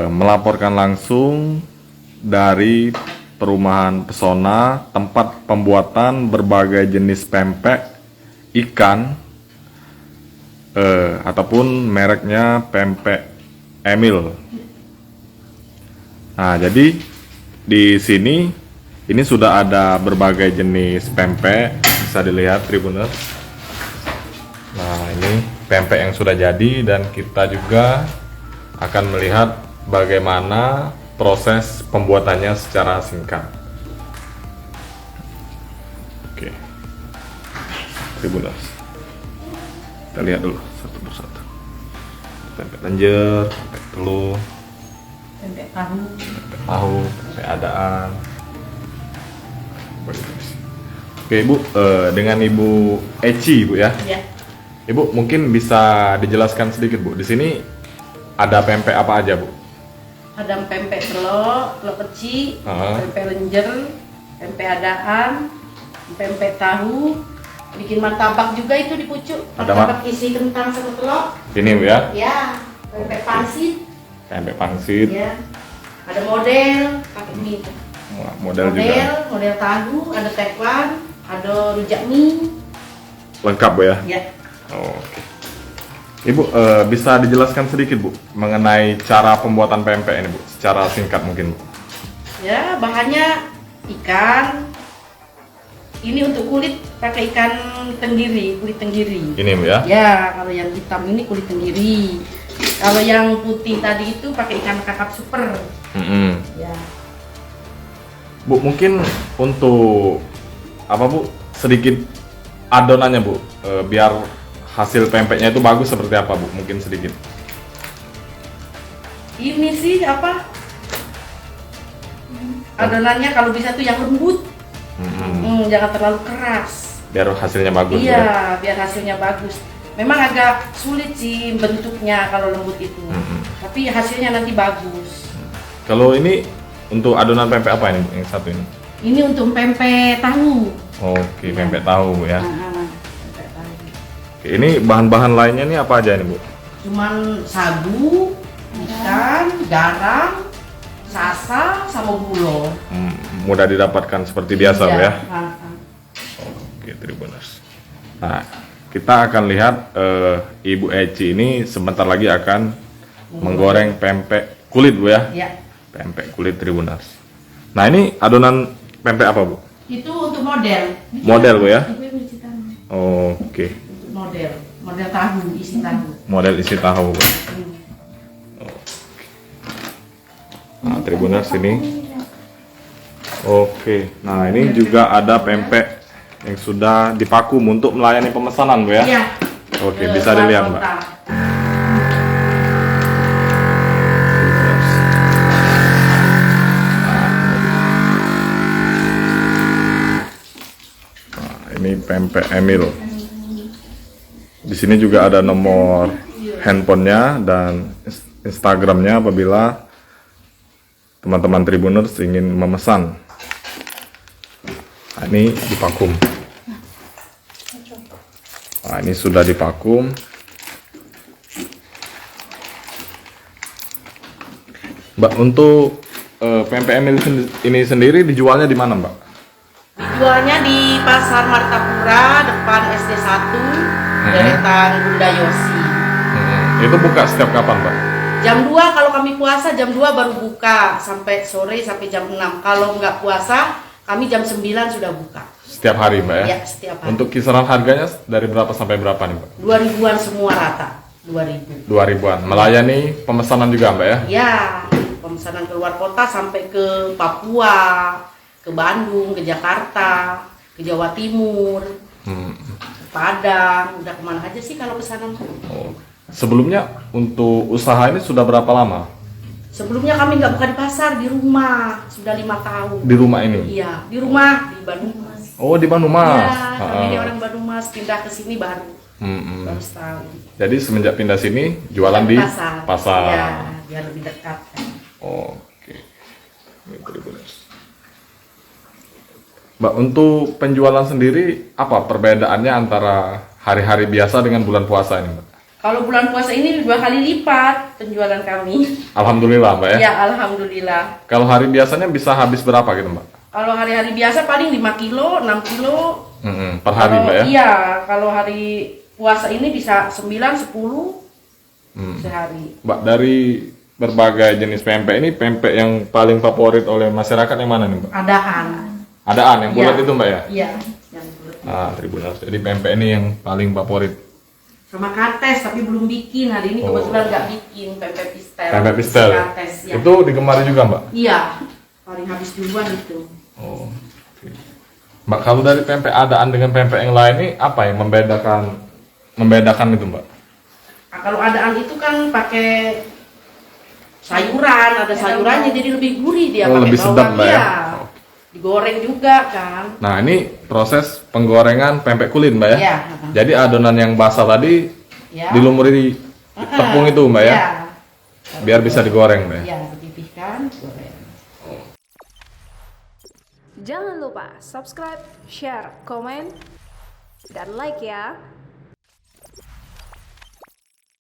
melaporkan langsung dari Perumahan Pesona, tempat pembuatan berbagai jenis pempek ikan ataupun mereknya Pempek Emil. Nah, jadi di sini ini sudah ada berbagai jenis pempek, bisa dilihat Tribuners. Nah, ini pempek yang sudah jadi dan kita juga akan melihat bagaimana proses pembuatannya secara singkat. Oke, Tribuners, kita lihat dulu satu persatu. Pempek lenjer, pempek telur, pempek tahu, pempek adaan. Oke Ibu, dengan Ibu Eci Bu ya. ya. Ibu mungkin bisa dijelaskan sedikit Bu. Di sini ada pempek apa aja Bu? Ada pempek telur kecil, pempek lenjer, pempek adaan, pempek tahu, bikin martabak juga itu di pucuk. Martabak isi kentang sama telur. Ini Bu ya? Ya, pempek pangsit. Pempek pangsit. Ya. Ada model pakai mie. Wah, model juga. Model tahu, ada tekwan, ada rujak mie. Lengkap Bu ya? Ya. Oke. Ibu bisa dijelaskan sedikit Bu mengenai cara pembuatan pempek ini Bu, secara singkat mungkin Bu. Ya, bahannya ikan. Ini untuk kulit pakai ikan tenggiri, kulit tenggiri. Ini Bu ya? Ya, kalau yang hitam ini kulit tenggiri. Kalau yang putih tadi itu pakai ikan kakap super. Ya. Bu, mungkin untuk apa Bu, sedikit adonannya Bu, biar hasil pempeknya itu bagus seperti apa Bu? Mungkin sedikit. Ini sih apa? Adonannya kalau bisa tuh yang lembut. Jangan terlalu keras. Biar hasilnya bagus. Iya, ya? biar hasilnya bagus. Memang agak sulit sih bentuknya kalau lembut itu. Tapi hasilnya nanti bagus. Kalau ini untuk adonan pempek apa ini Bu, yang satu ini? Ini untuk pempek tahu. Oke, pempek tahu Bu ya. Pempek tahu. Oke, ini bahan-bahan lainnya nih apa aja nih Bu? Cuman sagu, ikan, garam, sasa, sama gula. Mudah didapatkan seperti biasa Bu ya. Nah. Oke, Tribuners. Nah, kita akan lihat Ibu Eci ini sebentar lagi akan menggoreng pempek kulit Bu ya. Ya. Pempek kulit Tribuners. Nah, ini adonan pempek apa Bu? Itu untuk model. Model Bu ya. Ibu isi tahu. Oke. Untuk model tahu, isi tahu. Model isi tahu Bu. Nah, Tribuners ini. Oke. Nah, ini juga ada pempek yang sudah dipakum untuk melayani pemesanan Bu ya. Iya. Oke, bisa dilihat Mbak. Nah, ini pempek Emil. Di sini juga ada nomor handphonenya dan Instagramnya apabila teman-teman Tribuners ingin memesan. Nah, ini divakum. Nah, ini sudah divakum. Mbak, untuk pempek Emil ini sendiri dijualnya di mana Mbak? Dijualnya di Pasar Martapura depan SD 1 deretan Bunda Yosi. Itu buka setiap kapan Mbak? Jam 2 kalau kami puasa, jam 2 baru buka sampai sore sampai jam 6. Kalau nggak puasa, kami jam 9 sudah buka. Setiap hari Mbak ya? Ya, setiap hari. Untuk kisaran harganya dari berapa sampai berapa nih Mbak? 2000-an semua rata. 2000. 2000-an. Melayani pemesanan juga Mbak ya? Ya, pemesanan keluar kota sampai ke Papua, ke Bandung, ke Jakarta, ke Jawa Timur, ke Padang. Udah kemana aja sih kalau pesanan? Oh. Sebelumnya untuk usaha ini sudah berapa lama? Sebelumnya kami nggak buka di pasar, di rumah. Sudah 5 tahun. Di rumah ini? Iya, di rumah, di Bandung Mas. Oh, di Bandung Mas? Iya, kami ini orang Bandung Mas, pindah ke sini baru. Baru setahun. Jadi semenjak pindah sini, jualan di pasar? Iya, biar lebih dekat. Oke. Mbak, untuk penjualan sendiri, apa perbedaannya antara hari-hari biasa dengan bulan puasa ini Mbak? Kalau bulan puasa ini 2 kali lipat penjualan kami. Alhamdulillah Mbak ya. Ya, alhamdulillah. Kalau hari biasanya bisa habis berapa gitu Mbak? Kalau hari-hari biasa paling 5 kilo, 6 kilo. Per hari Kalau- Mbak ya? Iya, kalau hari puasa ini bisa 9, 10 sehari. Mbak, dari berbagai jenis pempek ini, pempek yang paling favorit oleh masyarakat yang mana nih Mbak? Adaan. Adaan yang bulat Iya. itu Mbak ya? Iya, yang bulat. Ah, Tribuners. Jadi pempek ini yang paling favorit. Sama kates tapi belum bikin. Hari ini kebetulan nggak bikin pempek pistel. Pempek pistel. Kates, ya. Itu digemari juga Mbak? Iya, paling habis duluan itu. Oh. Oke. Mbak, kalau dari pempek adaan dengan pempek yang lain ini apa yang membedakan itu Mbak? Nah, kalau adaan itu kan pakai sayuran, ada sayurannya jadi lebih gurih dia. Oh, pakai lebih sedap, bawang, Mbak, ya? iya. Digoreng juga kan. Nah, ini proses penggorengan pempek kulit Mbak ya? Iya. Jadi adonan yang basah tadi Ya. dilumuri tepung itu Mbak ya? Iya. Biar bisa digoreng Mbak ya? Iya, dipipihkan, goreng. Jangan lupa subscribe, share, komen, dan like ya.